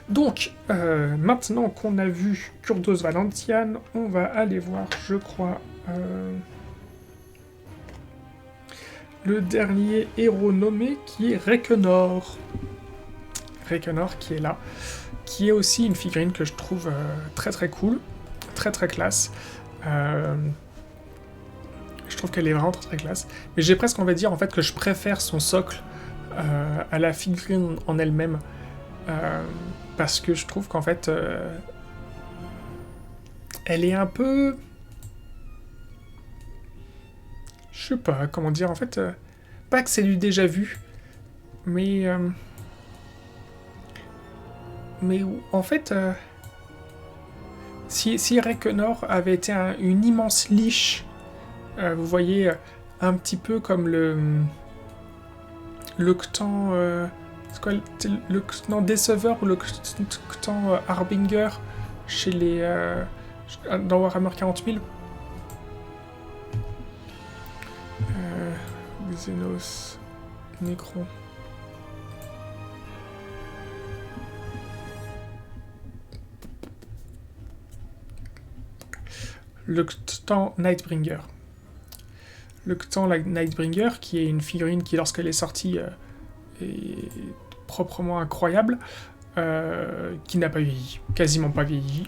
Donc, maintenant qu'on a vu Kurdos Valentian, on va aller voir, je crois, le dernier héros nommé qui est Rekenor. Rekenor qui est là, qui est aussi une figurine que je trouve très très cool, très très classe. Je trouve qu'elle est vraiment très très classe. Mais j'ai presque envie de dire en fait que je préfère son socle à la figurine en elle-même. Parce que je trouve qu'en fait, elle est un peu... Je sais pas comment dire, en fait, pas que c'est du déjà vu, mais... mais en fait, si Rekenor avait été une immense liche, vous voyez, un petit peu comme le Ctan... c'est quoi le Ctan Déceveur ou le Ctan Harbinger chez les... dans Warhammer 40 000. Xenos... Necron... Le Ctan Nightbringer. Le Ctan Nightbringer, qui est une figurine qui, lorsqu'elle est sortie, est proprement incroyable, qui n'a pas vieilli, quasiment pas vieilli.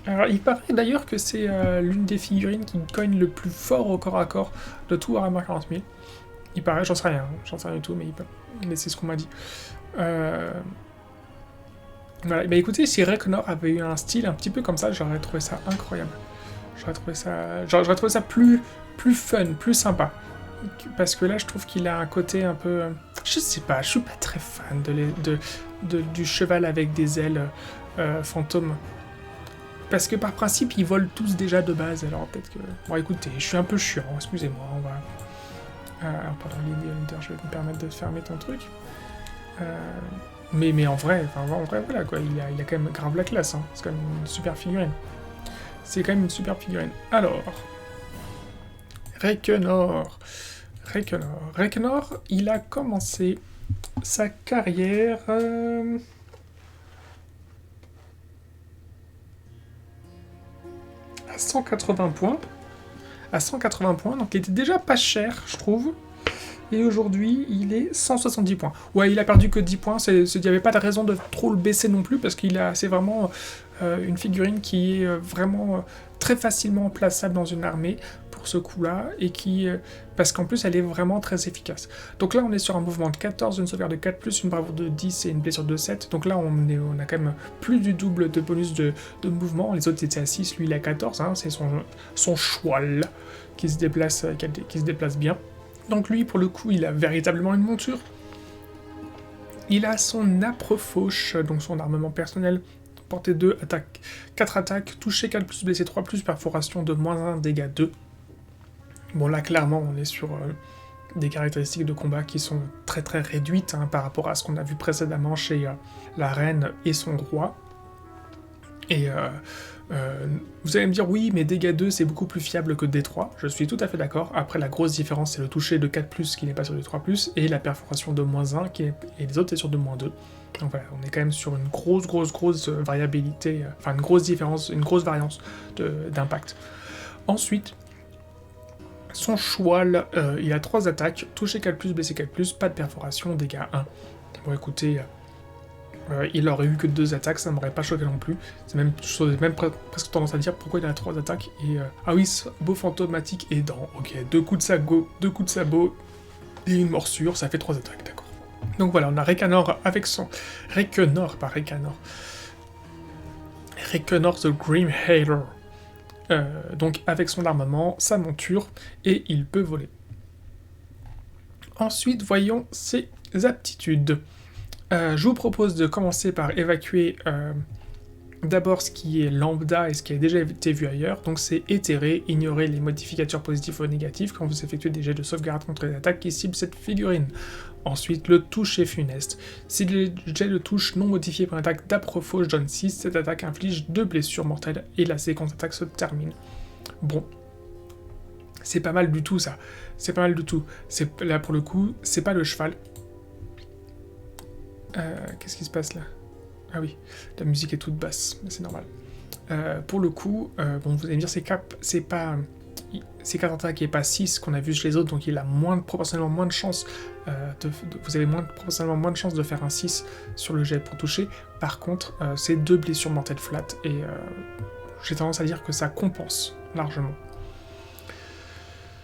Alors, il paraît d'ailleurs que c'est l'une des figurines qui cogne le plus fort au corps à corps de tout Warhammer 40 000. Il paraît, j'en sais rien du tout, mais c'est ce qu'on m'a dit. Voilà, bah écoutez, si Rekenor avait eu un style un petit peu comme ça, j'aurais trouvé ça incroyable. J'aurais trouvé ça plus fun, plus sympa. Parce que là, je trouve qu'il a un côté un peu... je sais pas, je suis pas très fan du cheval avec des ailes fantômes. Parce que par principe, ils volent tous déjà de base, alors peut-être que... Bon, écoutez, je suis un peu chiant, excusez-moi, on va... pardon, Leader, je vais me permettre de fermer ton truc. Mais en vrai, voilà, quoi, il a quand même grave la classe, hein. C'est quand même une super figurine. C'est quand même une super figurine. Alors... Rekenor, il a commencé sa carrière... à 180 points. À 180 points, donc il était déjà pas cher, je trouve. Et aujourd'hui, il est 170 points. Ouais, il a perdu que 10 points, il n'y avait pas de raison de trop le baisser non plus, parce c'est vraiment une figurine qui est vraiment très facilement plaçable dans une armée, pour ce coup-là, et parce qu'en plus, elle est vraiment très efficace. Donc là, on est sur un mouvement de 14, une sauvegarde de 4+, une bravoure de 10 et une blessure de 7. Donc là, on a quand même plus du double de bonus de mouvement. Les autres étaient à 6, lui il a 14, hein, c'est son choual qui se déplace bien. Donc lui, pour le coup, il a véritablement une monture. Il a son âpre fauche, donc son armement personnel, portée 2, attaque 4 attaques, touché 4+, blessé 3+, perforation de -1, dégâts 2. Bon là, clairement, on est sur des caractéristiques de combat qui sont très très réduites hein, par rapport à ce qu'on a vu précédemment chez la reine et son roi. Et vous allez me dire, oui, mais dégâts 2, c'est beaucoup plus fiable que D3. Je suis tout à fait d'accord. Après, la grosse différence, c'est le toucher de 4+, qui n'est pas sur du 3+, et la perforation de -1, et les autres, c'est sur de -2. Donc voilà, on est quand même sur une grosse variabilité, enfin une grosse différence, une grosse variance d'impact. Ensuite, son choual, il a 3 attaques, toucher 4+, blessé 4+, pas de perforation, dégâts 1. Bon écoutez... il aurait eu que 2 attaques, ça m'aurait pas choqué non plus. J'aurais même presque tendance à dire pourquoi il a 3 attaques. Et ah oui, sabot fantomatique et dents. Ok, 2 coups de sabot et une morsure, ça fait 3 attaques, d'accord. Donc voilà, on a Rekenor avec son... Rekenor, pas Rekenor. Rekenor the Grim Hater. Donc avec son armement, sa monture, et il peut voler. Ensuite, voyons ses aptitudes. Je vous propose de commencer par évacuer d'abord ce qui est lambda et ce qui a déjà été vu ailleurs. Donc c'est éthéré, ignorer les modificateurs positifs ou négatifs quand vous effectuez des jets de sauvegarde contre les attaques qui ciblent cette figurine. Ensuite, le toucher funeste. Si le jet de touche non modifié par une attaque d'âpre fauche donne 6, cette attaque inflige 2 blessures mortelles et la séquence d'attaque se termine. Bon. C'est pas mal du tout ça. C'est pas mal du tout. Là pour le coup, c'est pas le cheval. Qu'est-ce qui se passe là ? Ah oui, la musique est toute basse, mais c'est normal. Pour le coup, bon, vous allez me dire, c'est pas... C'est 4 attaques et pas 6 qu'on a vu chez les autres, donc il a proportionnellement moins de chances vous avez proportionnellement moins de chances de faire un 6 sur le jet pour toucher. Par contre, c'est 2 blessures mortelles flat, et j'ai tendance à dire que ça compense largement.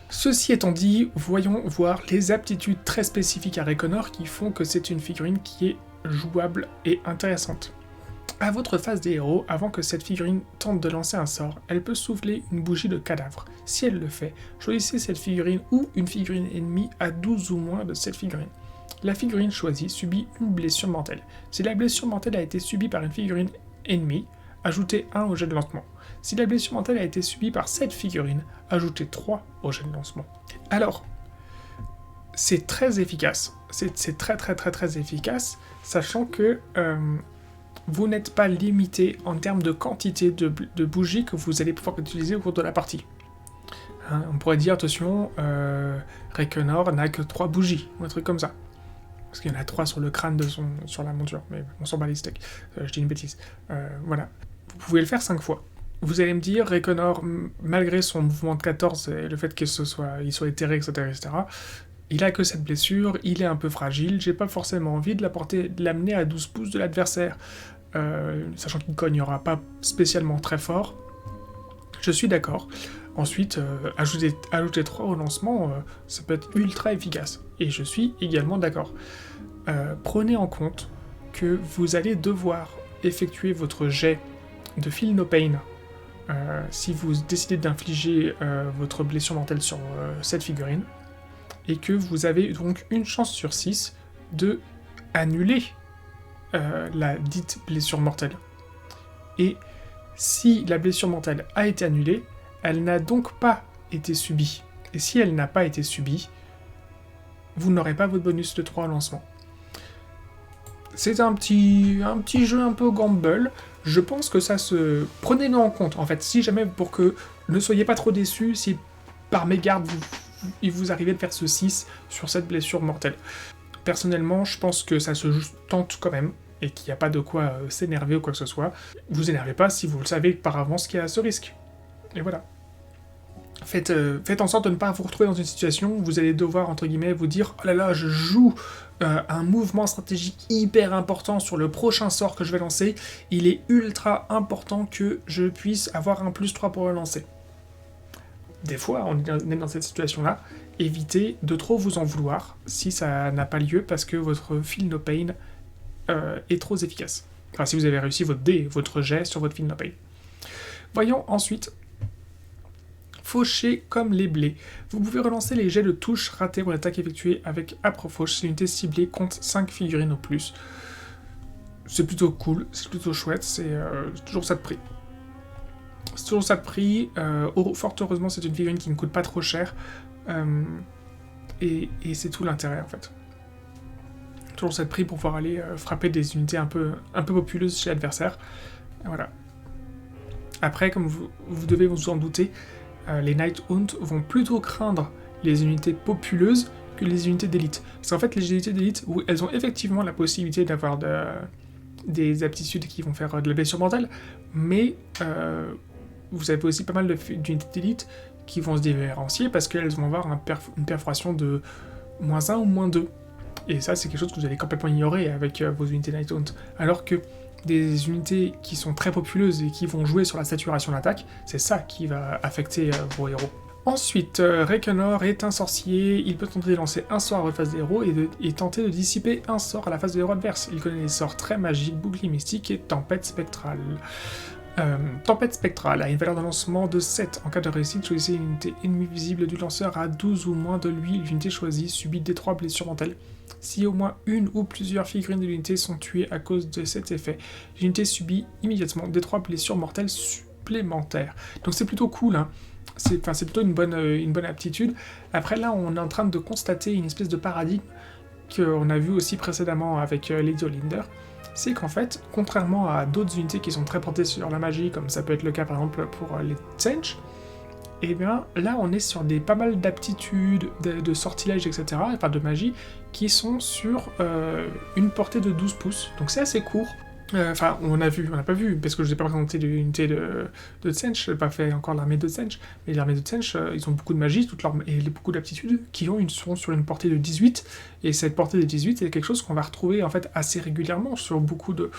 Ceci étant dit, voyons voir les aptitudes très spécifiques à Reconor qui font que c'est une figurine qui est jouable et intéressante. À votre phase des héros, avant que cette figurine tente de lancer un sort, elle peut souffler une bougie de cadavre. Si elle le fait, choisissez cette figurine ou une figurine ennemie à 12 ou moins de cette figurine. La figurine choisie subit une blessure mortelle. Si la blessure mortelle a été subie par une figurine ennemie, ajoutez 1 au jet de lancement. Si la blessure mortelle a été subie par cette figurine, ajoutez 3 au jet de lancement. Alors, c'est très efficace. C'est très efficace, sachant que vous n'êtes pas limité en termes de quantité de bougies que vous allez pouvoir utiliser au cours de la partie. Hein, on pourrait dire, attention, Reconor n'a que 3 bougies, ou un truc comme ça. Parce qu'il y en a 3 sur le crâne sur la monture, mais on s'en bat les steaks. Je dis une bêtise. Voilà. Vous pouvez le faire 5 fois. Vous allez me dire, Reconor, malgré son mouvement de 14 et le fait qu'il soit éthéré, etc., il a que cette blessure, il est un peu fragile, j'ai pas forcément envie de l'amener à 12 pouces de l'adversaire, sachant qu'il ne cognera pas spécialement très fort. Je suis d'accord. Ensuite, ajouter 3 au lancement, ça peut être ultra efficace. Et je suis également d'accord. Prenez en compte que vous allez devoir effectuer votre jet de Feel No Pain si vous décidez d'infliger votre blessure mortelle sur cette figurine, et que vous avez donc une chance sur 6 de annuler la dite blessure mortelle. Et si la blessure mortelle a été annulée, elle n'a donc pas été subie. Et si elle n'a pas été subie, vous n'aurez pas votre bonus de 3 au lancement. C'est un petit jeu un peu gamble. Je pense que ça se... Prenez-le en compte, en fait, si jamais, pour que ne soyez pas trop déçus, si par mégarde, il vous arrivait de faire ce 6 sur cette blessure mortelle. Personnellement, je pense que ça se tente quand même, et qu'il n'y a pas de quoi s'énerver ou quoi que ce soit. Vous énervez pas si vous le savez par avance qu'il y a ce risque. Et voilà. Faites en sorte de ne pas vous retrouver dans une situation où vous allez devoir, entre guillemets, vous dire « Oh là là, je joue un mouvement stratégique hyper important sur le prochain sort que je vais lancer. Il est ultra important que je puisse avoir un +3 pour le lancer. » Des fois, on est dans cette situation-là. Évitez de trop vous en vouloir si ça n'a pas lieu parce que votre Feel No Pain est trop efficace. Enfin, si vous avez réussi votre jet sur votre Feel No Pain. Voyons ensuite... Faucher comme les blés. Vous pouvez relancer les jets de touche ratés pour l'attaque effectuée avec Aprofauche si l'unité ciblée compte 5 figurines au plus. C'est plutôt cool, c'est plutôt chouette, c'est toujours ça de prix. C'est toujours ça de prix. Fort heureusement, c'est une figurine qui ne coûte pas trop cher. Et c'est tout l'intérêt en fait. Toujours ça de prix pour pouvoir aller frapper des unités un peu populeuses chez l'adversaire. Voilà. Après, comme vous devez vous en douter, les Night Hunt vont plutôt craindre les unités populeuses que les unités d'élite. Parce qu'en fait, les unités d'élite, elles ont effectivement la possibilité d'avoir des aptitudes qui vont faire de la blessure mortelle, mais vous avez aussi pas mal d'unités d'élite qui vont se différencier parce qu'elles vont avoir une perforation de -1 ou -2. Et ça, c'est quelque chose que vous allez complètement ignorer avec vos unités Night Hunt. Alors que des unités qui sont très populeuses et qui vont jouer sur la saturation d'attaque, c'est ça qui va affecter vos héros. Ensuite, Reconor est un sorcier, il peut tenter de lancer un sort à votre phase des héros et tenter de dissiper un sort à la phase de héros adverse. Il connaît les sorts très magiques, bouclier mystique et tempête spectrale. Tempête spectrale a une valeur de lancement de 7. En cas de réussite, choisissez une unité ennemie visible du lanceur à 12 ou moins de lui. L'unité choisie subit des 3 blessures mortelles. Si au moins une ou plusieurs figurines de l'unité sont tuées à cause de cet effet, l'unité subit immédiatement des 3 blessures mortelles supplémentaires. Donc c'est plutôt cool, hein. C'est plutôt une bonne aptitude. Après là, on est en train de constater une espèce de paradigme qu'on a vu aussi précédemment avec Lady Olinder. C'est qu'en fait, contrairement à d'autres unités qui sont très portées sur la magie, comme ça peut être le cas par exemple pour les Tsench, et bien là on est sur pas mal d'aptitudes, de sortilèges, etc., enfin de magie, qui sont sur une portée de 12 pouces, donc c'est assez court. Enfin, on n'a pas vu, parce que je n'ai pas présenté l'unité de Tsench, je n'ai pas fait encore l'armée de Tsench, mais l'armée de Tsench, ils ont beaucoup de magie et beaucoup d'aptitudes sont sur une portée de 18, et cette portée de 18, c'est quelque chose qu'on va retrouver en fait assez régulièrement sur beaucoup de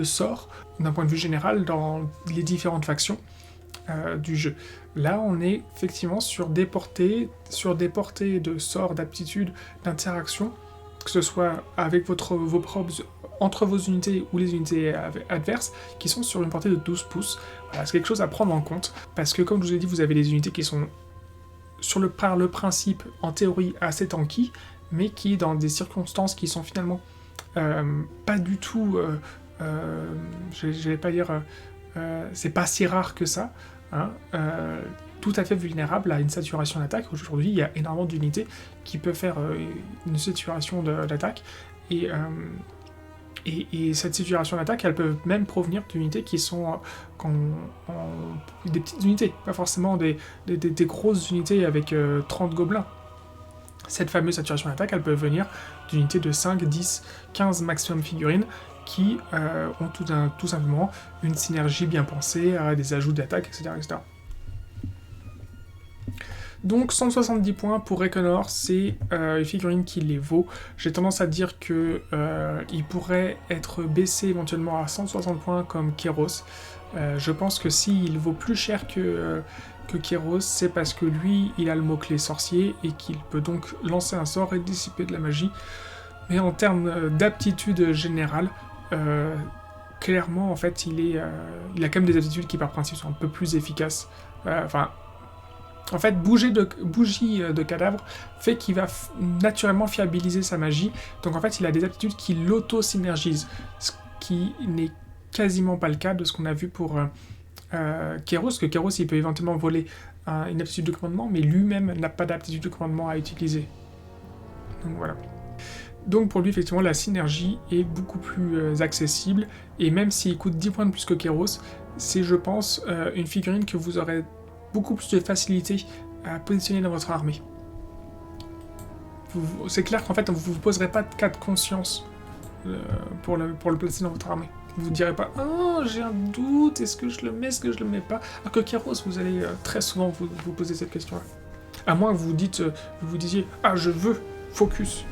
sorts, d'un point de vue général, dans les différentes factions du jeu. Là, on est effectivement sur des portées de sorts, d'aptitudes, d'interactions, que ce soit avec vos probes entre vos unités ou les unités adverses, qui sont sur une portée de 12 pouces. Voilà, c'est quelque chose à prendre en compte, parce que comme je vous ai dit, vous avez des unités qui sont par le principe, en théorie, assez tanky, mais qui, dans des circonstances qui sont finalement pas du tout... je vais pas dire... c'est pas si rare que ça, hein, tout à fait vulnérable à une saturation d'attaque. Aujourd'hui, il y a énormément d'unités qui peuvent faire une saturation d'attaque, et cette saturation d'attaque, elle peut même provenir d'unités qui sont des petites unités, pas forcément des grosses unités avec 30 gobelins. Cette fameuse saturation d'attaque, elle peut venir d'unités de 5, 10, 15 maximum figurines qui ont tout simplement une synergie bien pensée, des ajouts d'attaque, etc., etc. Donc 170 points pour Reconor, c'est une figurine qui les vaut. J'ai tendance à dire que il pourrait être baissé éventuellement à 160 points comme Kéros. Je pense que s'il vaut plus cher que Kéros, c'est parce que lui, il a le mot-clé sorcier et qu'il peut donc lancer un sort et dissiper de la magie. Mais en termes d'aptitude générale, clairement, en fait, il a quand même des aptitudes qui, par principe, sont un peu plus efficaces. En fait, bougie de cadavre fait qu'il va naturellement fiabiliser sa magie. Donc en fait, il a des aptitudes qui l'auto-synergisent. Ce qui n'est quasiment pas le cas de ce qu'on a vu pour Kéros, parce que Kéros, il peut éventuellement voler une aptitude de commandement, mais lui-même n'a pas d'aptitude de commandement à utiliser. Donc voilà. Donc pour lui, effectivement, la synergie est beaucoup plus accessible, et même s'il coûte 10 points de plus que Kéros, c'est, je pense, une figurine que vous aurez beaucoup plus de facilité à positionner dans votre armée. C'est clair qu'en fait, vous ne vous poserez pas de cas de conscience pour le placer dans votre armée. Vous ne direz pas « Oh, j'ai un doute, est-ce que je le mets, est-ce que je le mets pas ?» Alors que Kéros, vous allez très souvent vous poser cette question-là. À moins que vous disiez « Ah, je veux focus